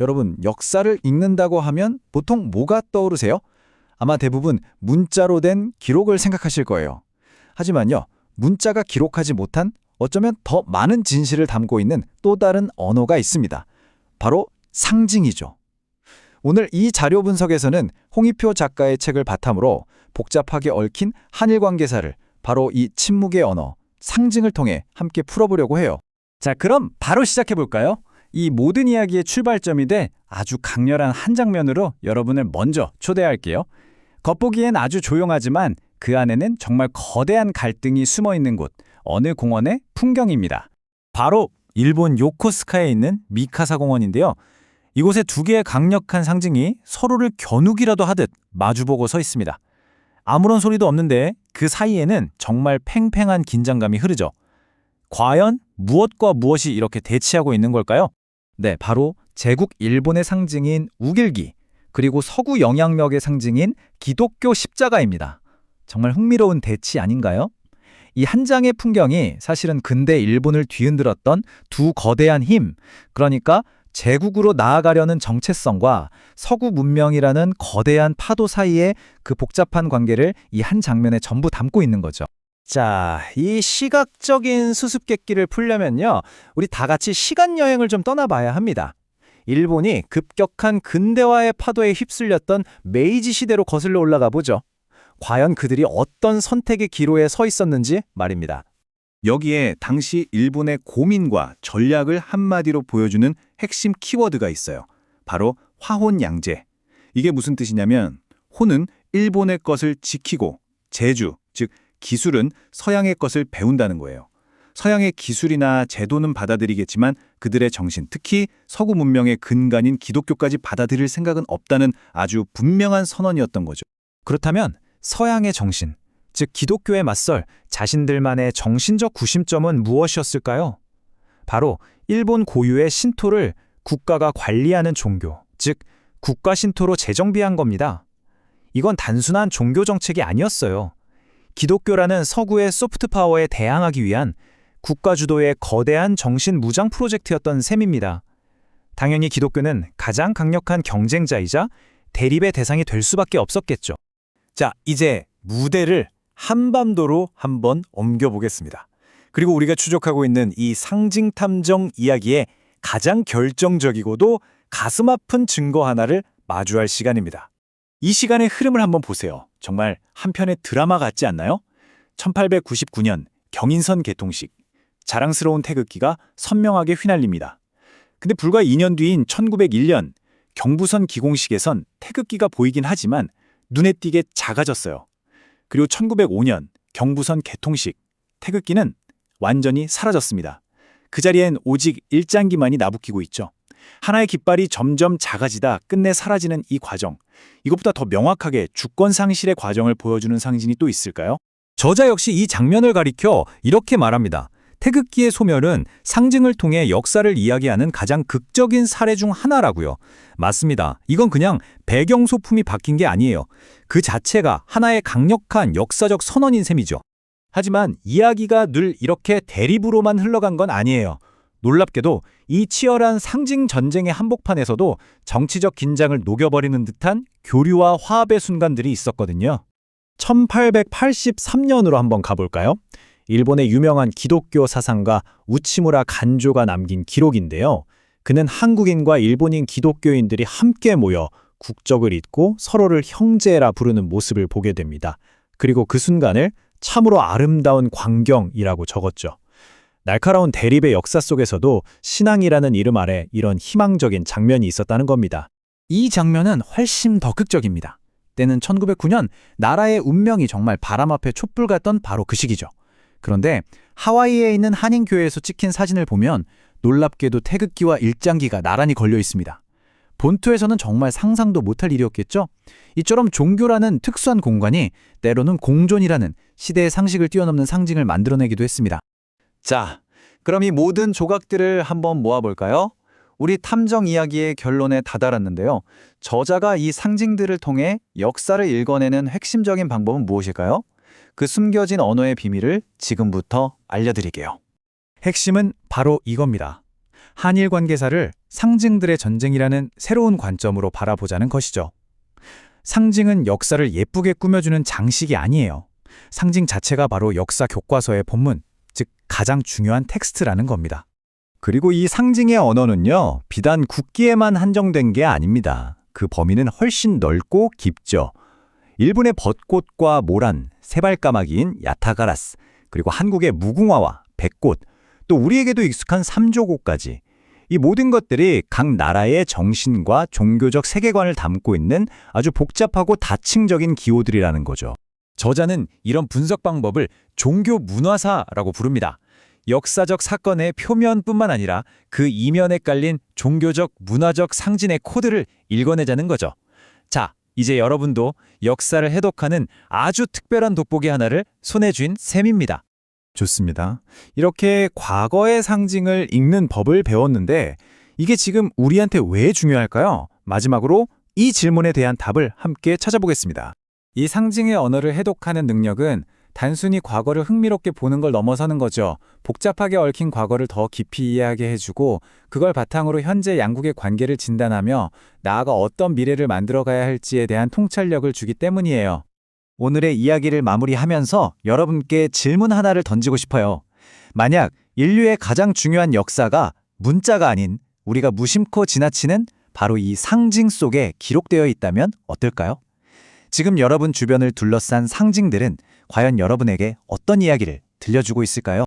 여러분, 역사를 읽는다고 하면 보통 뭐가 떠오르세요? 아마 대부분 문자로 된 기록을 생각하실 거예요. 하지만요, 문자가 기록하지 못한 어쩌면 더 많은 진실을 담고 있는 또 다른 언어가 있습니다. 바로 상징이죠. 오늘 이 자료 분석에서는 홍익표 작가의 책을 바탕으로 복잡하게 얽힌 한일 관계사를 바로 이 침묵의 언어, 상징을 통해 함께 풀어보려고 해요. 자, 그럼 바로 시작해볼까요? 이 모든 이야기의 출발점이 돼 아주 강렬한 한 장면으로 여러분을 먼저 초대할게요. 겉보기엔 아주 조용하지만 그 안에는 정말 거대한 갈등이 숨어있는 곳, 어느 공원의 풍경입니다. 바로 일본 요코스카에 있는 미카사 공원인데요. 이곳에 두 개의 강력한 상징이 서로를 겨누기라도 하듯 마주보고 서 있습니다. 아무런 소리도 없는데 그 사이에는 정말 팽팽한 긴장감이 흐르죠. 과연 무엇과 무엇이 이렇게 대치하고 있는 걸까요? 네, 바로 제국 일본의 상징인 우길기, 그리고 서구 영향력의 상징인 기독교 십자가입니다. 정말 흥미로운 대치 아닌가요? 이 한 장의 풍경이 사실은 근대 일본을 뒤흔들었던 두 거대한 힘, 그러니까 제국으로 나아가려는 정체성과 서구 문명이라는 거대한 파도 사이의 그 복잡한 관계를 이 한 장면에 전부 담고 있는 거죠. 자, 이 시각적인 수수께끼를 풀려면요, 우리 다 같이 시간 여행을 좀 떠나봐야 합니다. 일본이 급격한 근대화의 파도에 휩쓸렸던 메이지 시대로 거슬러 올라가 보죠. 과연 그들이 어떤 선택의 기로에 서 있었는지 말입니다. 여기에 당시 일본의 고민과 전략을 한마디로 보여주는 핵심 키워드가 있어요. 바로 화혼양제. 이게 무슨 뜻이냐면 혼은 일본의 것을 지키고 제주, 즉 기술은 서양의 것을 배운다는 거예요. 서양의 기술이나 제도는 받아들이겠지만 그들의 정신, 특히 서구 문명의 근간인 기독교까지 받아들일 생각은 없다는 아주 분명한 선언이었던 거죠. 그렇다면 서양의 정신, 즉 기독교에 맞설 자신들만의 정신적 구심점은 무엇이었을까요? 바로 일본 고유의 신토를 국가가 관리하는 종교, 즉 국가 신토로 재정비한 겁니다. 이건 단순한 종교 정책이 아니었어요. 기독교라는 서구의 소프트 파워에 대항하기 위한 국가 주도의 거대한 정신 무장 프로젝트였던 셈입니다. 당연히 기독교는 가장 강력한 경쟁자이자 대립의 대상이 될 수밖에 없었겠죠. 자, 이제 무대를 한반도로 한번 옮겨보겠습니다. 그리고 우리가 추적하고 있는 이 상징 탐정 이야기의 가장 결정적이고도 가슴 아픈 증거 하나를 마주할 시간입니다. 이 시간의 흐름을 한번 보세요. 정말 한편의 드라마 같지 않나요? 1899년 경인선 개통식. 자랑스러운 태극기가 선명하게 휘날립니다. 근데 불과 2년 뒤인 1901년 경부선 기공식에선 태극기가 보이긴 하지만 눈에 띄게 작아졌어요. 그리고 1905년 경부선 개통식. 태극기는 완전히 사라졌습니다. 그 자리엔 오직 일장기만이 나부끼고 있죠. 하나의 깃발이 점점 작아지다 끝내 사라지는 이 과정. 이것보다 더 명확하게 주권 상실의 과정을 보여주는 상징이 또 있을까요? 저자 역시 이 장면을 가리켜 이렇게 말합니다. 태극기의 소멸은 상징을 통해 역사를 이야기하는 가장 극적인 사례 중 하나라고요. 맞습니다. 이건 그냥 배경 소품이 바뀐 게 아니에요. 그 자체가 하나의 강력한 역사적 선언인 셈이죠. 하지만 이야기가 늘 이렇게 대립으로만 흘러간 건 아니에요. 놀랍게도 이 치열한 상징 전쟁의 한복판에서도 정치적 긴장을 녹여버리는 듯한 교류와 화합의 순간들이 있었거든요. 1883년으로 한번 가볼까요? 일본의 유명한 기독교 사상가 우치무라 간조가 남긴 기록인데요. 그는 한국인과 일본인 기독교인들이 함께 모여 국적을 잇고 서로를 형제라 부르는 모습을 보게 됩니다. 그리고 그 순간을 참으로 아름다운 광경이라고 적었죠. 날카로운 대립의 역사 속에서도 신앙이라는 이름 아래 이런 희망적인 장면이 있었다는 겁니다. 이 장면은 훨씬 더 극적입니다. 때는 1909년 나라의 운명이 정말 바람 앞에 촛불 같던 바로 그 시기죠. 그런데 하와이에 있는 한인교회에서 찍힌 사진을 보면 놀랍게도 태극기와 일장기가 나란히 걸려 있습니다. 본토에서는 정말 상상도 못할 일이었겠죠? 이처럼 종교라는 특수한 공간이 때로는 공존이라는 시대의 상식을 뛰어넘는 상징을 만들어내기도 했습니다. 자, 그럼 이 모든 조각들을 한번 모아볼까요? 우리 탐정 이야기의 결론에 다다랐는데요. 저자가 이 상징들을 통해 역사를 읽어내는 핵심적인 방법은 무엇일까요? 그 숨겨진 언어의 비밀을 지금부터 알려드릴게요. 핵심은 바로 이겁니다. 한일 관계사를 상징들의 전쟁이라는 새로운 관점으로 바라보자는 것이죠. 상징은 역사를 예쁘게 꾸며주는 장식이 아니에요. 상징 자체가 바로 역사 교과서의 본문, 즉 가장 중요한 텍스트라는 겁니다. 그리고 이 상징의 언어는요, 비단 국기에만 한정된 게 아닙니다. 그 범위는 훨씬 넓고 깊죠. 일본의 벚꽃과 모란, 세발까마귀인 야타가라스, 그리고 한국의 무궁화와 백꽃, 또 우리에게도 익숙한 삼조고까지 이 모든 것들이 각 나라의 정신과 종교적 세계관을 담고 있는 아주 복잡하고 다층적인 기호들이라는 거죠. 저자는 이런 분석 방법을 종교 문화사라고 부릅니다. 역사적 사건의 표면뿐만 아니라 그 이면에 깔린 종교적, 문화적 상징의 코드를 읽어내자는 거죠. 자, 이제 여러분도 역사를 해독하는 아주 특별한 돋보기 하나를 손에 쥔 셈입니다. 좋습니다. 이렇게 과거의 상징을 읽는 법을 배웠는데 이게 지금 우리한테 왜 중요할까요? 마지막으로 이 질문에 대한 답을 함께 찾아보겠습니다. 이 상징의 언어를 해독하는 능력은 단순히 과거를 흥미롭게 보는 걸 넘어서는 거죠. 복잡하게 얽힌 과거를 더 깊이 이해하게 해주고 그걸 바탕으로 현재 양국의 관계를 진단하며 나아가 어떤 미래를 만들어가야 할지에 대한 통찰력을 주기 때문이에요. 오늘의 이야기를 마무리하면서 여러분께 질문 하나를 던지고 싶어요. 만약 인류의 가장 중요한 역사가 문자가 아닌 우리가 무심코 지나치는 바로 이 상징 속에 기록되어 있다면 어떨까요? 지금 여러분 주변을 둘러싼 상징들은 과연 여러분에게 어떤 이야기를 들려주고 있을까요?